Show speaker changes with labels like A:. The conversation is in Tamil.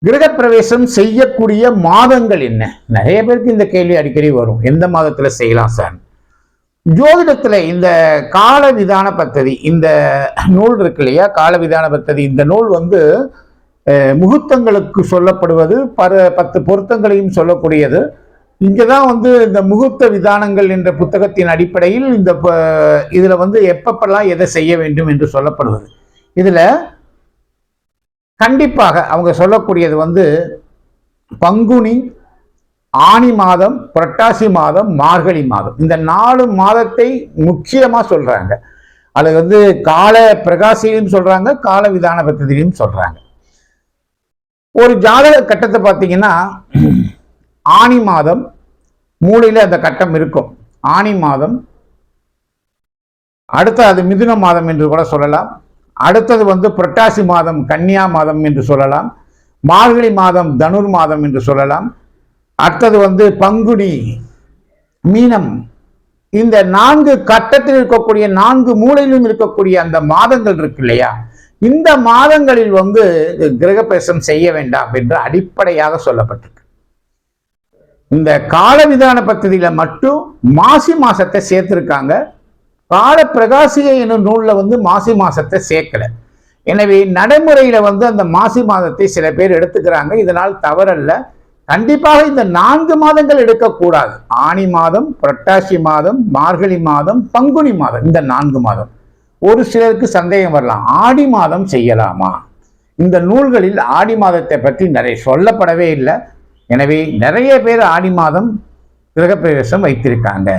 A: கிரகப்பிரவேசம் செய்யக்கூடிய மாதங்கள் என்ன? நிறைய பேருக்கு இந்த கேள்வி அடிக்கடி வரும். எந்த மாதத்துல செய்யலாம் சார்? ஜோதிடத்துல இந்த கால விதான பத்ததி, இந்த நூல் இருக்கு இல்லையா, கால விதான பத்ததி, இந்த நூல் முகூர்த்தங்களுக்கு சொல்லப்படுவது, 10 பொருத்தங்களையும் சொல்லக்கூடியது. இங்கதான் இந்த முகூர்த்த விதானங்கள் என்ற புத்தகத்தின் அடிப்படையில் இதுல எப்பப்பெல்லாம் எதை செய்ய வேண்டும் என்று சொல்லப்படுவது. இதுல கண்டிப்பாக அவங்க சொல்லக்கூடியது பங்குனி, ஆனி மாதம், புரட்டாசி மாதம், மார்கழி மாதம், இந்த 4 மாதத்தை முக்கியமா சொல்றாங்க. அது கால பிரகாசிலையும் சொல்றாங்க, கால விதான பத்ததிலையும் சொல்றாங்க. ஒரு ஜாதக கட்டத்தை பார்த்தீங்கன்னா ஆனி மாதம் மூலையில அந்த கட்டம் இருக்கும். ஆனி மாதம், அடுத்து அது மிதுன மாதம் என்று கூட சொல்லலாம். அடுத்தது புரட்டாசி மாதம் கன்னியா மாதம் என்று சொல்லலாம். மார்கழி மாதம் தனுர் மாதம் என்று சொல்லலாம். அடுத்தது பங்குனி மீனம். இந்த 4 கட்டத்தில் இருக்கக்கூடிய 4 மூலையிலும் இருக்கக்கூடிய அந்த மாதங்கள் இருக்கு இல்லையா, இந்த மாதங்களில் கிரகப்பிரவேசம் செய்ய வேண்டாம் என்று அடிப்படையாக சொல்லப்பட்டிருக்கு. இந்த காலவிதான பத்ததியில மட்டும் மாசி மாசத்தை சேர்த்திருக்காங்க. கால பிரகாசிகை என்னும் நூல்ல மாசி மாசத்தை சேர்க்கல. எனவே நடைமுறையில அந்த மாசி மாதத்தை சில பேர் எடுத்துக்கிறாங்க. இதனால் தவறல்ல. கண்டிப்பாக இந்த 4 மாதங்கள் எடுக்கக்கூடாது. ஆனி மாதம், புரட்டாசி மாதம், மார்கழி மாதம், பங்குனி மாதம், இந்த 4 மாதம். ஒரு சிலருக்கு சந்தேகம் வரலாம், ஆடி மாதம் செய்யலாமா? இந்த நூல்களில் ஆடி மாதத்தை பற்றி நிறைய சொல்லப்படவே இல்லை. எனவே நிறைய பேர் ஆடி மாதம் கிரகப்பிரவேசம் வைத்திருக்காங்க.